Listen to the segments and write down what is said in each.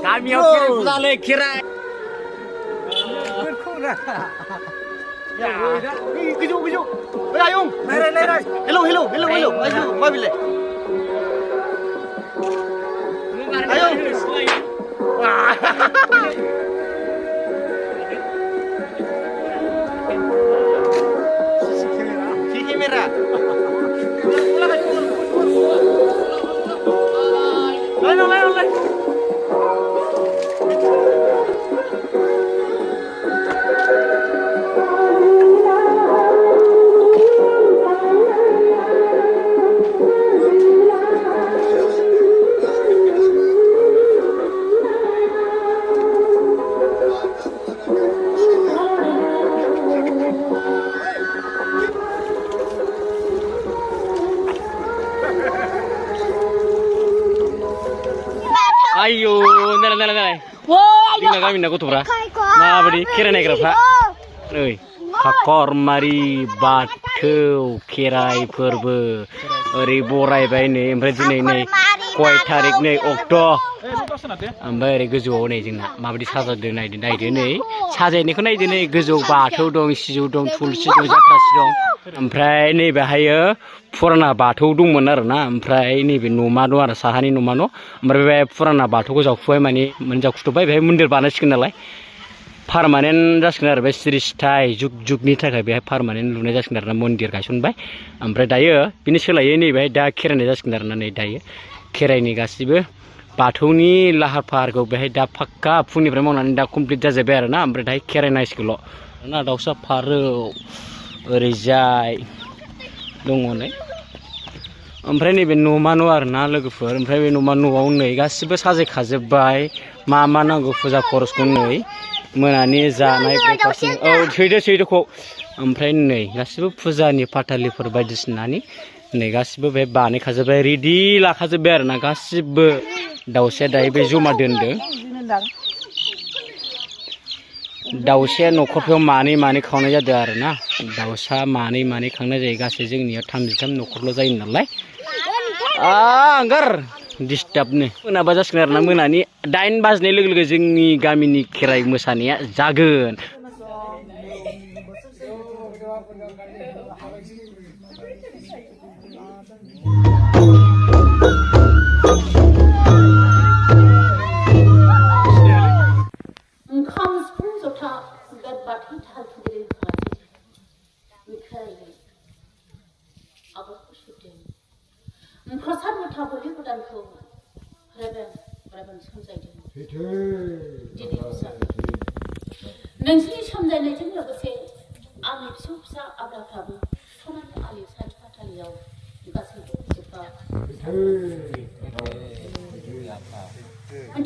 गामियाव खेराइ फुजालै खेराइ गोजौ गोजौ आयं हेलौ हेलौ हेलौ हेलौ आयौ मा बिलाय आयं kamera Lai. Ayo, nilai. Dina kami nak kutu berah. Ma beri kira naik berapa? Oi, kakor mari batu kirai perbe. Ori borai bay ni, empresi ni, koi tarik ni, okto. Ambil ori gejo ni jengna. Ma beri saja denai ni. Saja ni kena ni gejo batu dong, siu dong, tulsi dong, jatras dong. Ampai ni bahaya. Purana bathau dंमोन आरोना ओमफ्राय नैबे न'मा दं आरो साहानि न'मा न' ओमफ्राय बे पुराना बाथौखौ जावखुबाय माने जावखुबाय बेहाय मन्दिर बानायसिगोन नालाय पार्मानेन्ट जासिगोन आरो बे सिरि सिथाय जुगनि थाखाय बेहाय पार्मानेन्ट लुनाय जासिगोन आरोना मन्दिर गायसनबाय ओमफ्राय दायो बिनि सोलायै नैबेहाय दा खेरायनाय जासिगोन आरोना नै दायो खेरायनि गासिबो बाथौनि लाहार फाहारखौ बेहाय दा फाक्का फुंनिफ्राय मावनानै दा कमप्लिट जाजोबबाय आरोना ओमफ्राय दाहाय खेरायनांसिगोनल' ना दाउसा फारौ ओरैजाय दङ नै ओमफ्राय नैबे न'मा न' आरोना लोगोफोर ओमफ्राय बे न'मा न'आव नै गासिबो साजायखाजोबबाय मा नांगौ फुजा खरसखौ नै मोनानि जानाय ब्रेकफास्ट औ सैदोखौ ओमफ्राय नै गासिबो फुजानि फाथालिफोर बायदिसिनानि नै गासिबो बे बानायखाजोबबाय रेडि लाखाजोबबाय आरोना गासिबो दाउसाया दायो बे जमा दोनदों दाउसाया न'खरफोराव मानै खावनाय जादों आरोना दाउसा मानै खांनाय जायो गासै जोंनिया 33 न'खरल' जायो नालाय आंगार डिस्टार्बनो मोनाबा जासिगोन आरोना मोनानि 8 बाजनाय लोगो लोगो जोंनि गामिनि खेराइ मोसानाया जागोन प्रसाद मुथाफोरनि गोदानखौ रेबेन सोमजायदों नोंसिनि सोमजायनायजों लोगोसे आंनि फिसा आब्राफ्राबो सनानि आलि साथि फाथालियाव गासैबो जोब्बाय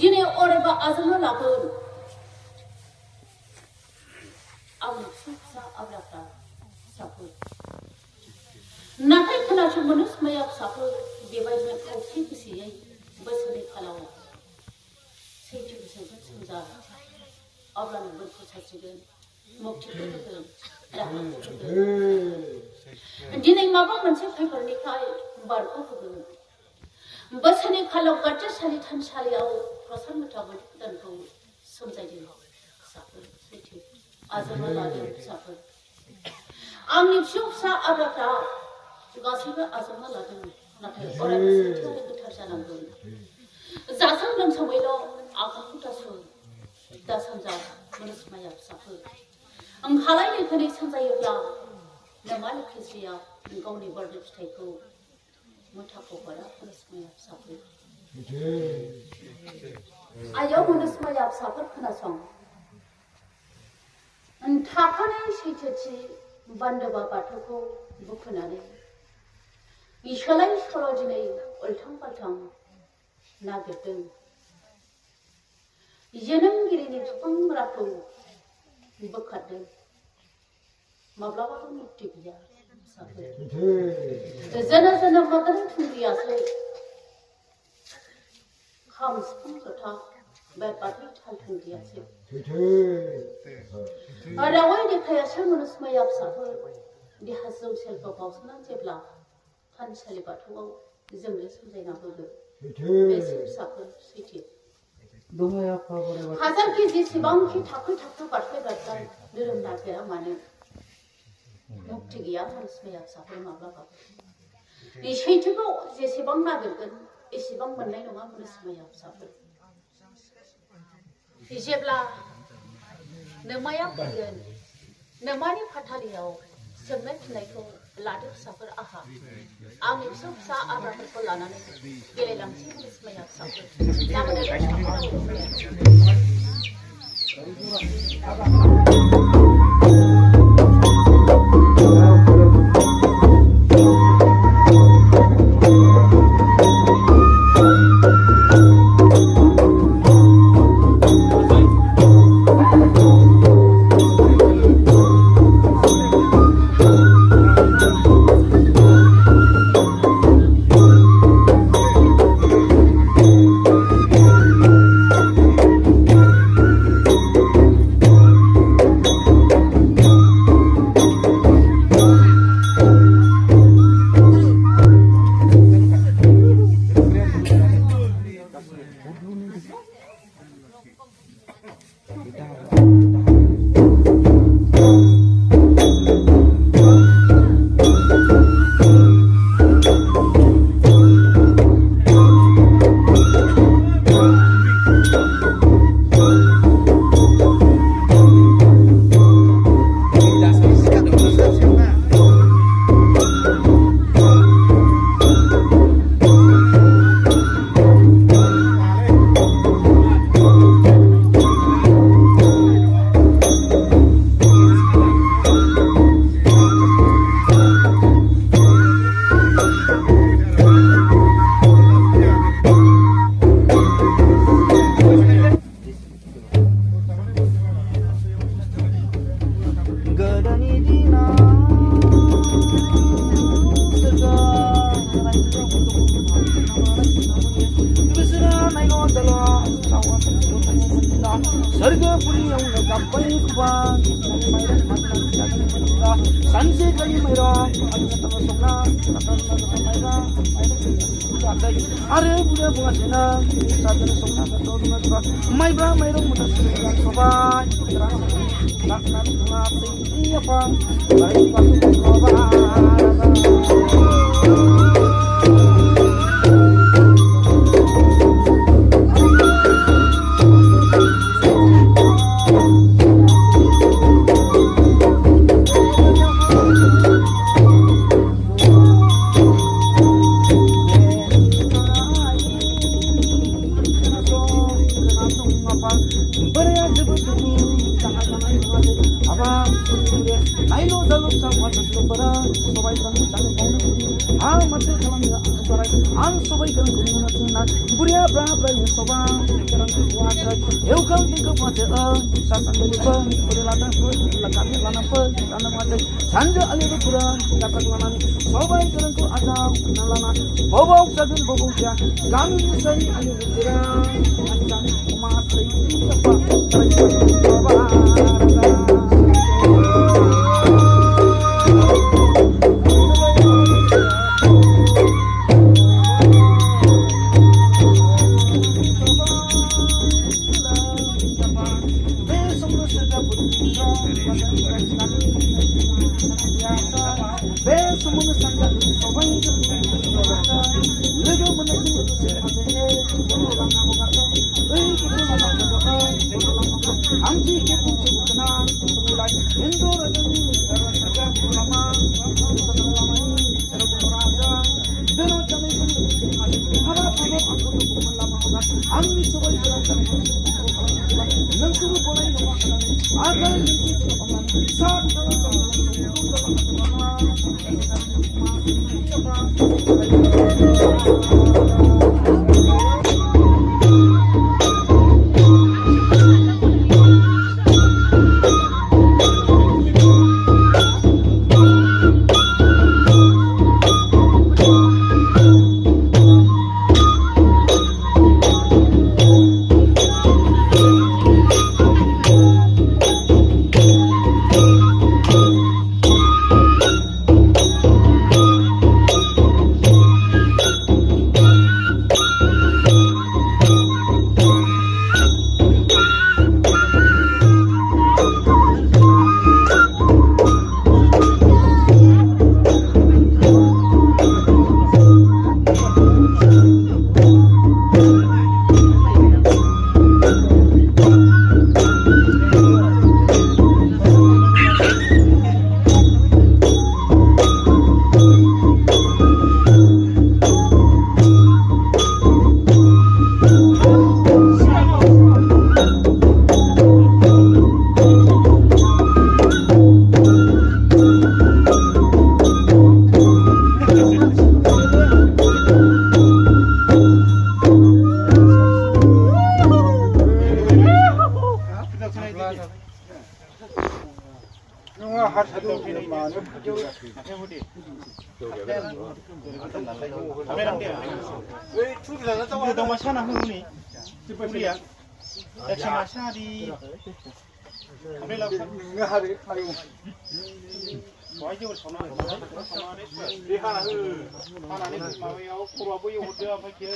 दिनै अरेबा आजावनो लागोन आंनि फिसा आब्राफ्रा फिसाफोर नाथाय खोनासं मोनोस माया फिसाफोर बेबायदिनो खावसे गोसोयै बोसोरनि खालाव सैथो गोसोजों सोमजा अब्लानो बोरखौ सारसिगोन मुक्तिखौ होगोन राहाखौ होगोन दिनै माबा मोनसे खैफोदनिफ्राय बारग' होगोन बोसोरनि खालाव गार्जासालि थानसालियाव प्रसाद मुथाफोरनि गोदानखौ सोमजायदों फिसाफोर सैथो आजावना लादों फिसाफोर आंनि फिसा आब्राफ्रा गासैबो आजावना लादों नाथाय अरायबो सैथो आरो गोथार जानांगोन जासां लोंसावैल' आगानखौ दासानजा मोनस्माया फिसाफोर हालाय लेखोनै सानजायोब्ला नोमा लोखिस्रिया गावनि बोरनि फिथाइखौ मुथाखौ हरा मोनस्माया फिसाफोर आयाव मोनस्माया फिसाफोर खोनासं थाखानाय सैथोथि बान्दोबा बाथौखौ बुखोनानै सोलाय सोल' दिनै उल्थां फाल्थां नागिरदों जोनोमगिरिनि बिफां राखौ बोखारदों माब्लाबाबो मुक्ति गैया जोनो मदन थुंग्रियासो खाम सिफुं जथा बे बाथौ थाल थुंग्रियासो रावै देखायासो मोनस्माया फिसाफोर देहा जौसेलखौ बावसोमनानै जेब्ला थानसालि बाथौआव जोंनो सोमजायना होगोन बे फिसाफोर सैथो हाजारखि जेसेबांखि थाखो थाखो बारस्लायबाय धोरोम नागिरा मानो मुक्ति गैया बिमा फिसाफोर माब्लाबाबो बे सैथोखौ जेसेबां नागिरगोन एसेबां मोननाय नङा बिमा फिसाफोर जेब्ला नोमाया फैगोन नोमानि फाथालियाव सोंनाय फिननायखौ लादो फिसाफोर आहा आंनि फिसा आद्राफोरखौ लानानै गेलेलांसै बिमा फिसाफोर dong masana huni udah ya sama masana di apa lagi wajib sama di mana ini mau yang kurang boleh udah apa kira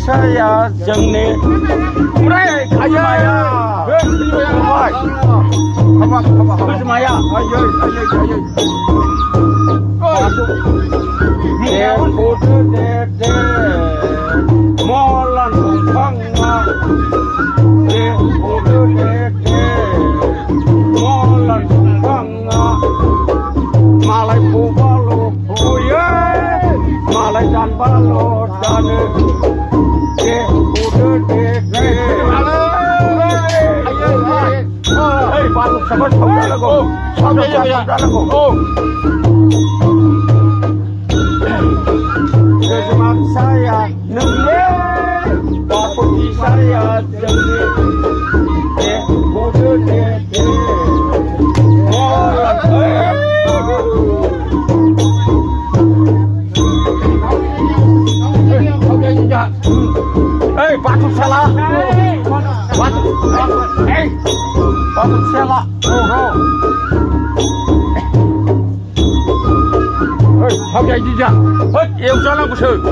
saya jengni mulai kaya apa semaya ayo foto dede molan pangma foto dede molan pangma malai balo oye malai dan balo dane Batuk sabar saudara ko, saudara ko. Sesemak saya nengge, batuk saya jengge, bodoh dede, molat batuk salah, batuk salah, không dạy gì chưa? Hết yêu cho nó có sự,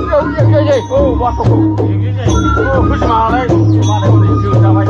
yêu gì? Batuk, cứ mà đây còn chưa ra vậy.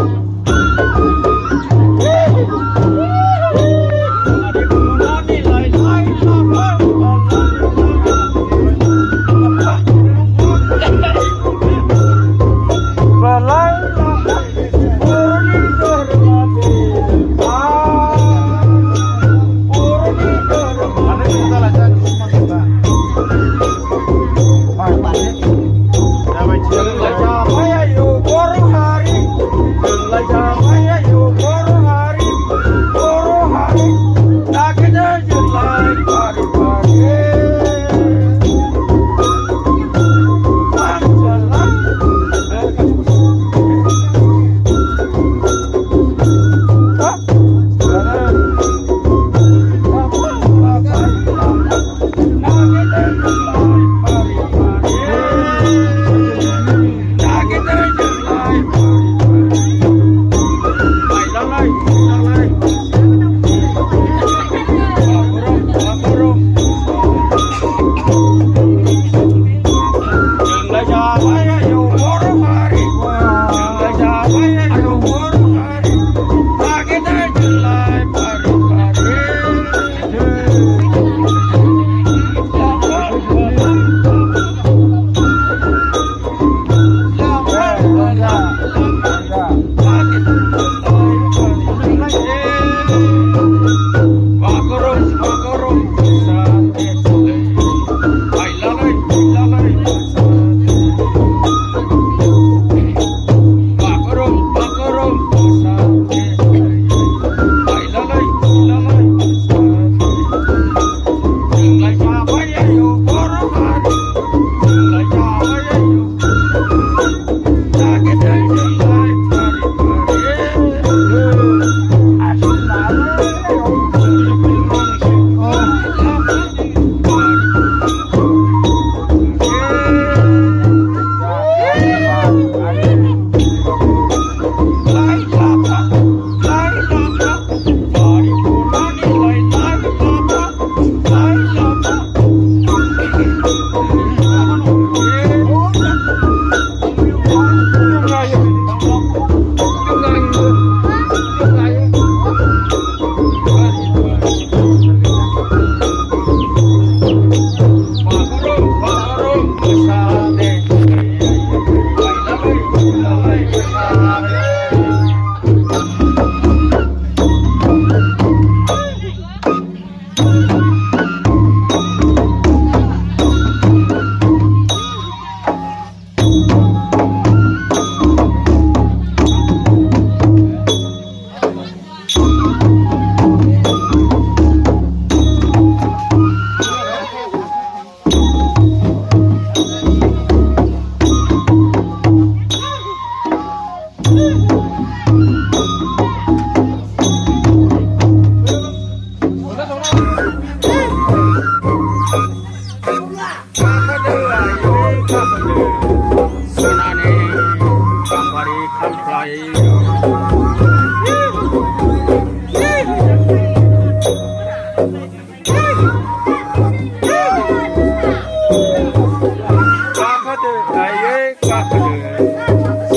aye kakade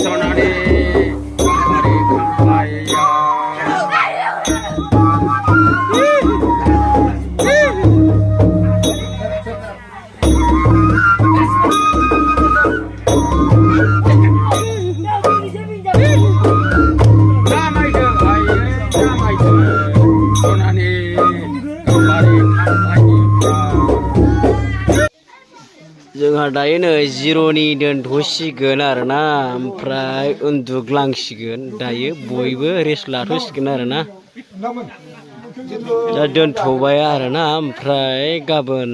sonare mari kampaya damai de aye damai de sonane mari kampaya जोंहा दायो नै जिर'नि दोनथ'सिगोन आरोना ओमफ्राय उन्दुग्लांसिगोन दायो बयबो रेस्ट लाथ'सिगोन आरोना दा दोनथ'बाय आरोना ओमफ्राय गाबोन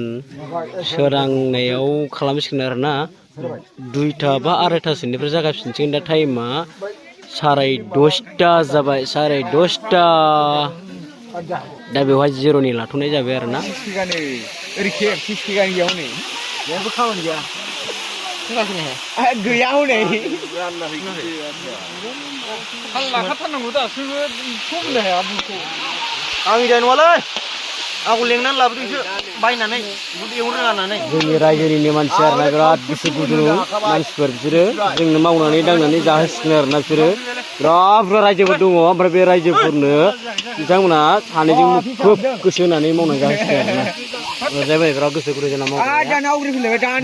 सोरांनायाव खालामसिगोन आरोना 2टा बा 2:30सोनिफ्राय जागायफिनसिगोन दा टाइमा 10:30 जाबाय 10:30 दा बेवहाय जिर'नि लाथ'नाय जाबाय आरोना Yang berkawan dia. Gaya hone. hallah khatanango da soङो समनो हाया बुखौ Ang idan walai. Aku lengnan labudinso bainanai. Bud euro nanai. जोंनि रायजोनिनो मानसि आरोना बिराद गोसो गुदुं मानसिफोर बिसोरो जोंनो मावनानै दांनानै जाहोसिगोन आरोना बिसोरो बिराद बुरजा रायजोफोर दङ ओमफ्राय बे रायजोफोरनो बिथांमोना सानैजों मुखुब गोसो होनानै मावनानै जाहोसिगोन आरोना जायबाय बिराद गोसो गुदुं जाना मावो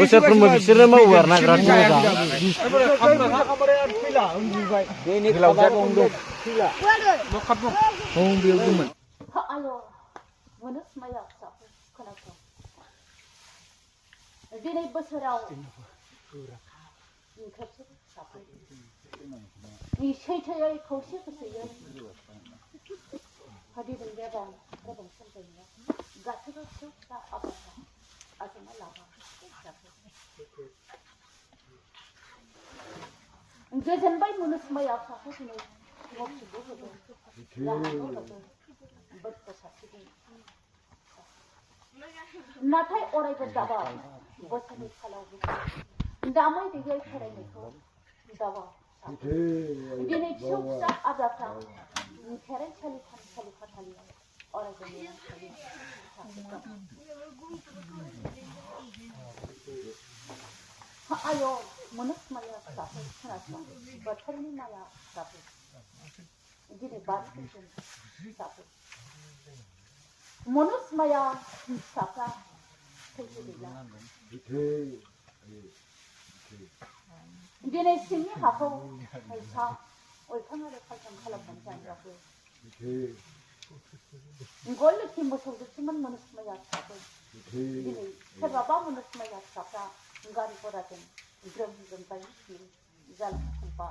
बोसोरफ्रोमबो बिसोरो मावो आरोना बिराद मोजां Ayo, menurut saya siapa kenapa? Jadi besarau, ini kerja siapa? Ini saya kausi kesaya. Hadir di depan, depan sampainya. Gak terus tak apa, asal lama siapa? Jangan baik menurut saya siapa sini. Ngopi dulu, नाथाय अरायबो दाबा बोसोरनि खालाव दामै देगाय खेराइनायखौ दाबा दिनै फिसौ फिसा आब्राफ्रा खेराइसालि थानसालि फाथालियाव अरायबो आय' मनस माया फिसाफोर खोनासं बोथोरनि माया फिसाफोर दिनै बारफोरजों फिसाफोर मनस माया फिसाफ्रा थैसे गैला दिनै सिंनि हाखौ फैसा अयथां आरो फालथां खालामनानै जाग्राफोर गलखि मोसौ जोबसिमोन मनस माया फिसाफोर दिनै सोरबाबा मनस माया फिसाफ्रा गारि गराजों ग्रोम ग्रोम बायदि जालांबा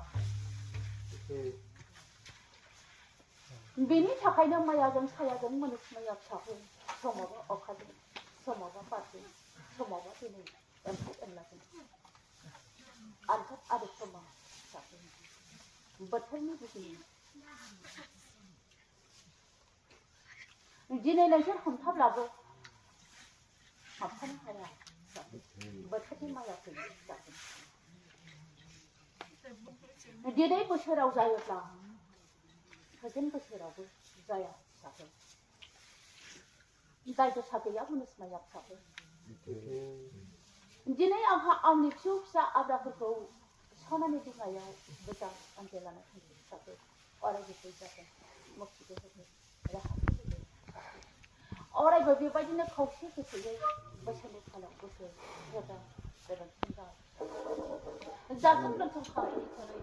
बेनि थाखायनो मायाजों सायाजों मनस माया फिसाफोर समावबा अखाजों समावबा बारजों समावबा दिनै एम्फौ एनलाजों आनजाद आरो समा फिसाफोर बोथोरनि बिदिनो दिनै नोंसोर हमथाब्लाबो हाबथानो हाया बोथोरनि माया फैयो फिसाफोर दिनै बोसोराव जायोब्ला फैगोन बोसोरावबो जाया फिसाफोर दाय दसा गैया मनस माया फिसाफोर दिनै आंहा आंनि फिसौ फिसा आब्राफोरखौ सनानि बिमायाव मोजां आनजाद लाना थांनो फिसाफोर अरायबो फैजागोन मुक्तिबो होगोन राहाबो होगोन अरायबो बेबायदिनो खौसे गोसोयै बोसोरनि खालाव बोसोर गोदान गोदानसिन जागोन लोंथों खामानिखौनो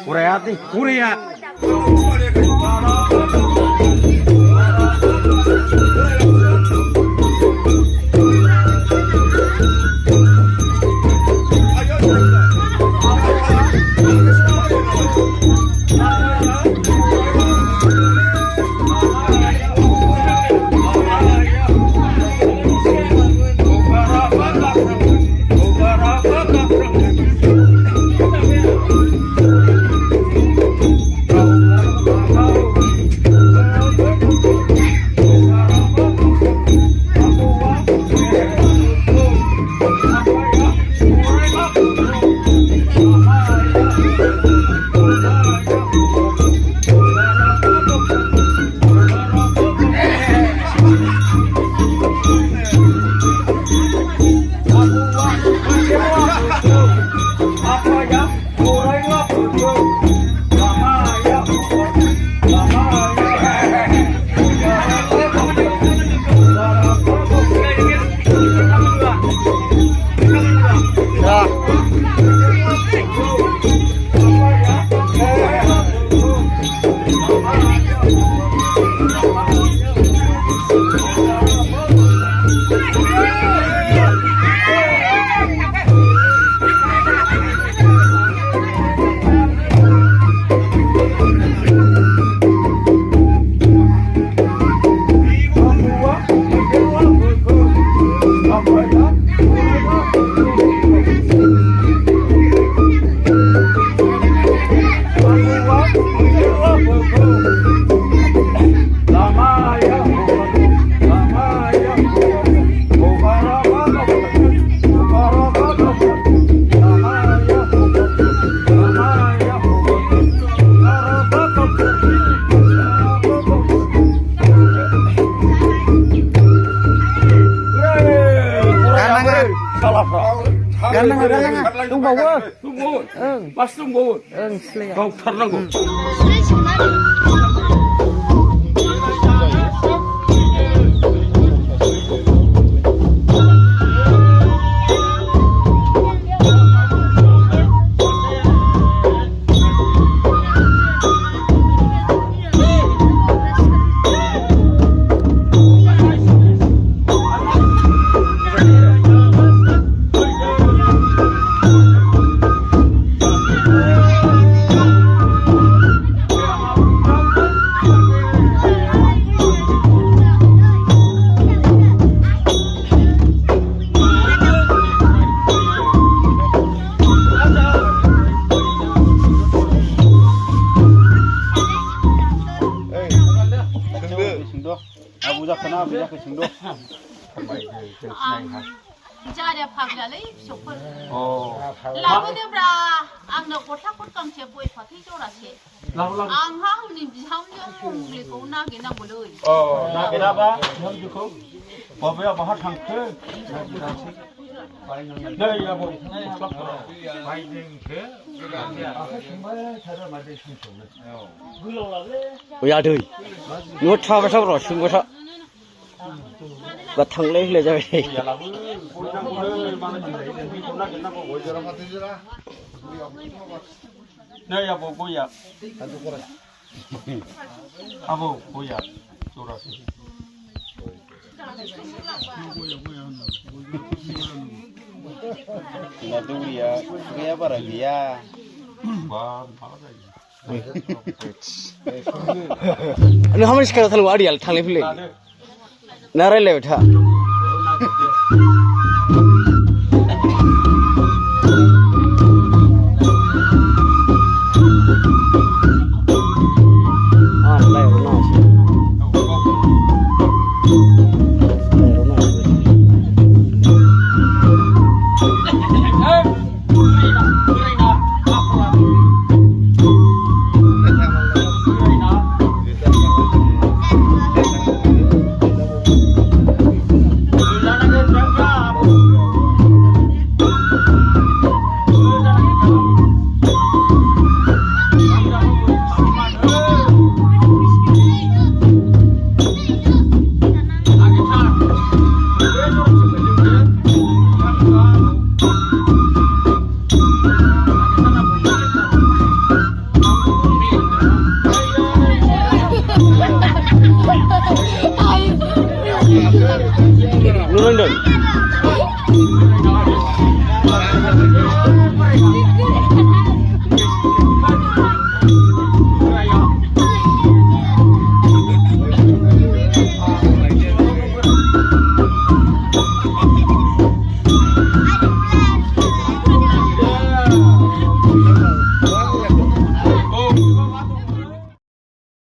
Kuraya ti, kuraya. Pas tunggu. Kau ternanggu. जारे फाग्लालै फिसौफोर लाबोदोब्रा आंनो गथाफोर गांसे गय फाथै जरासे आंहा आंनि बिहामजो मंग्लिखौ नागिरनांगौलै नागिराबा बिहामजोखौ बाबाया बहा थांखो नै आबौ Ôi à đời, nó thao vào sao rồi, xung quanh sao, và thằng lấy lên cho đây. Đây abu goya, abu goya, surat. Nggak dia, dia apa dia? Nó không biết cái thằng nào đi al thằng này phải lên, nãy rồi lên thà. Hei.